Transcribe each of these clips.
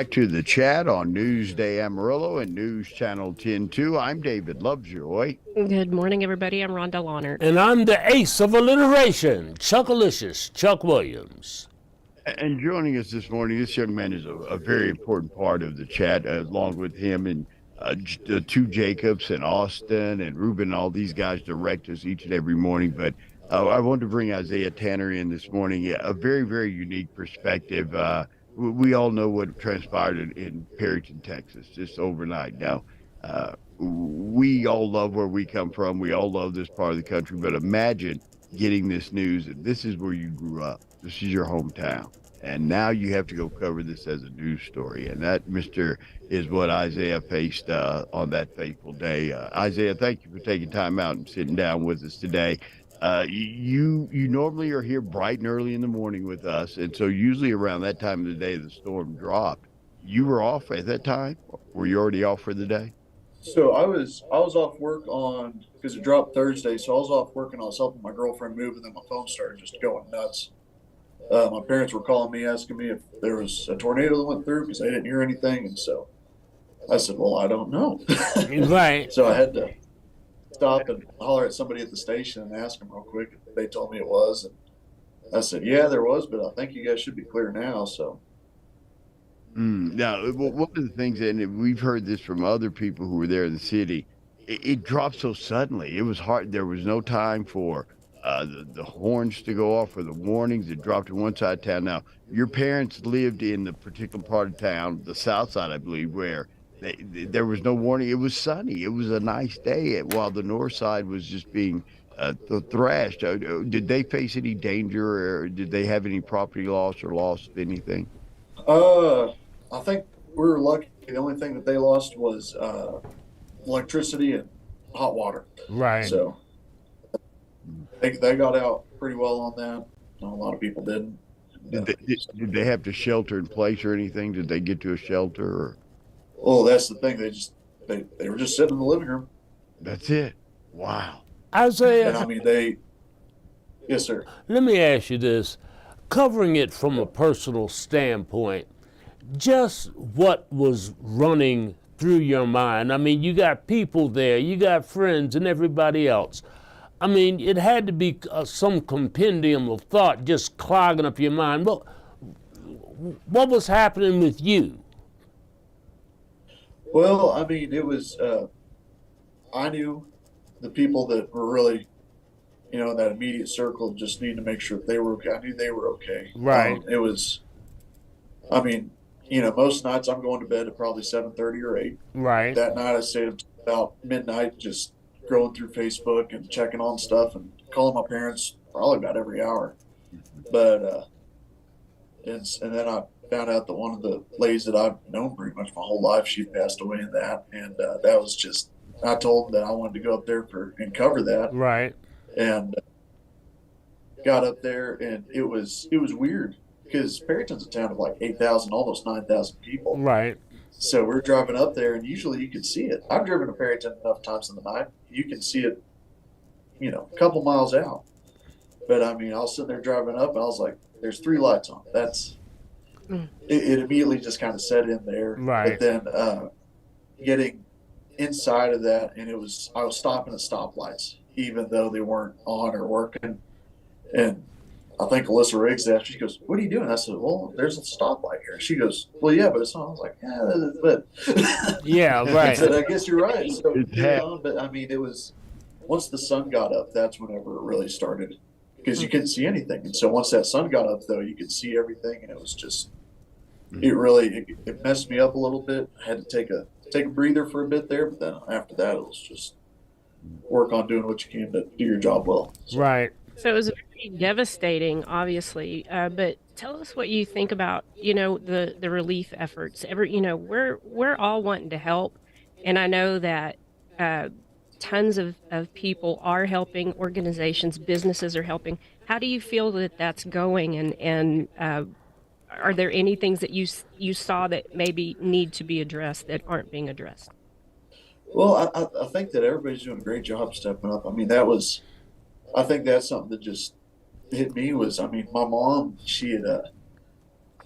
Back to the chat on Newsday Amarillo and News Channel 10-2. I'm David Lovejoy. Good morning, everybody. I'm Rhonda Lawnert. And I'm the ace of alliteration, Chuckalicious, Chuck Williams. And joining us this morning, this young man is a very important part of the chat, along with him and the two Jacobs and Austin and Ruben. All these guys direct us each and every morning. But I wanted to bring Isaiah Tanner in this morning, a very, very unique perspective. We all know what transpired in Perryton, Texas, just overnight. Now, we all love where we come from. We all love this part of the country. But imagine getting this news, and this is where you grew up. This is your hometown. And now you have to go cover this as a news story. And that, Mr., is what Isaiah faced on that fateful day. Isaiah, thank you for taking time out and sitting down with us today. You normally are here bright and early in the morning with us. And so usually around that time of the day, the storm dropped. You were off at that time? Were you already off for the day? So I was off work on because it dropped Thursday. So I was off work and I was helping my girlfriend move, and then my phone started just going nuts. My parents were calling me asking me if there was a tornado that went through because they didn't hear anything, and so I said, "Well, I don't know." Right. So I had to stop and holler at somebody at the station and ask them real quick. They told me it was, and I said, "Yeah, there was, but I think you guys should be clear now." So Now, one of the things, and we've heard this from other people who were there in the city, it dropped so suddenly. It was hard. There was no time for the horns to go off or the warnings. It dropped to one side of town. Now, your parents lived in the particular part of town, the south side, I believe, where there was no warning. It was sunny. It was a nice day, while the north side was just being thrashed. Did they face any danger, or did they have any property loss or loss of anything? uh, I think we were lucky. The only thing that they lost was electricity and hot water. Right. So they got out pretty well on that. A lot of people didn't. Did they have to shelter in place or anything? Did they get to a shelter? Or Oh, that's the thing. They were just sitting in the living room, that's it? Wow. and Isaiah, I mean yes, sir. let me ask you this. Covering it from a personal standpoint, just what was running through your mind? I mean, you got people there, you got friends and everybody else. I mean, it had to be some compendium of thought just clogging up your mind. What was happening with you? Well, I mean, it was. I knew the people that were really, in that immediate circle just needed to make sure that they were okay. I knew they were okay. Right. It was. I mean, most nights I'm going to bed at probably 7:30 or 8. Right. That night I stayed up to about midnight, just scrolling through Facebook and checking on stuff and calling my parents probably about every hour. But and then I found out that one of the ladies that I've known pretty much my whole life, she passed away in that, and that was just. I told them that I wanted to go up there and cover that, Right. and got up there, and it was weird because Perryton's a town of like 8,000, almost 9,000 people. Right. So we're driving up there, and usually you can see it. I've driven to Perryton enough times in the night, you can see it, a couple miles out. But I mean, I was sitting there driving up, and I was like, "There's 3 lights on." It immediately just kind of set in there. Right. But then getting inside of that, and I was stopping at stoplights, even though they weren't on or working. And I think Alyssa Riggs asked, she goes, "What are you doing?" I said, "Well, there's a stoplight here." She goes, "Well, yeah, but it's on." I was like, "Yeah, but." Yeah. I Right. said, "I guess you're right." So, It's but I mean, it was once the sun got up, that's whenever it really started because you couldn't see anything. And so once that sun got up, though, you could see everything, and it was just it messed me up a little bit. I had to take a breather for a bit there, but then after that, it was just work on doing what you can to do your job well. So, Right. So it was very devastating, obviously. But tell us what you think about, the relief efforts. We're all wanting to help, and I know that uh, tons of people are helping, organizations, businesses are helping. How do you feel that that's going, and are there any things that you saw that maybe need to be addressed that aren't being addressed? well, I think that everybody's doing a great job stepping up. I mean, I think that's something that just hit me was, I mean, my mom, she had,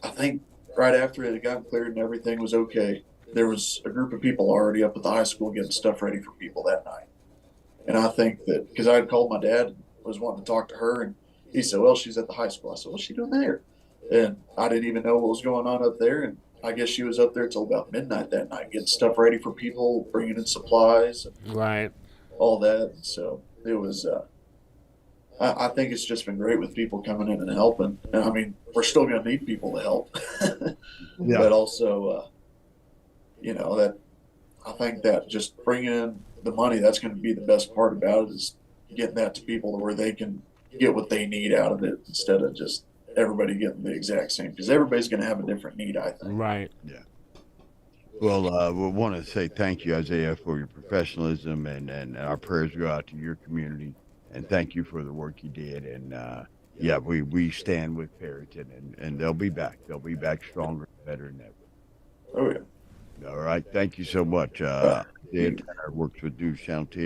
I think right after it had gotten cleared and everything was okay, there was a group of people already up at the high school getting stuff ready for people that night. And I think that because I had called my dad and was wanting to talk to her, and he said, "Well, she's at the high school." I said, "What's she doing there?" And I didn't even know what was going on up there. And I guess she was up there till about midnight that night, getting stuff ready for people, bringing in supplies, and Right. all that. And so it was. I think it's just been great with people coming in and helping. And I mean, we're still going to need people to help, Yeah. but also, that I think that just bringing in the money, that's going to be the best part about it, is getting that to people to where they can get what they need out of it instead of just everybody getting the exact same, because everybody's going to have a different need, I think. Right. Well, we want to say thank you, Isaiah, for your professionalism, and our prayers go out to your community, and thank you for the work you did. And yeah, we stand with Perryton, and they'll be back. They'll be back stronger, better than ever. Oh yeah. All right, thank you so much. Isaiah Tanner works with Duke County.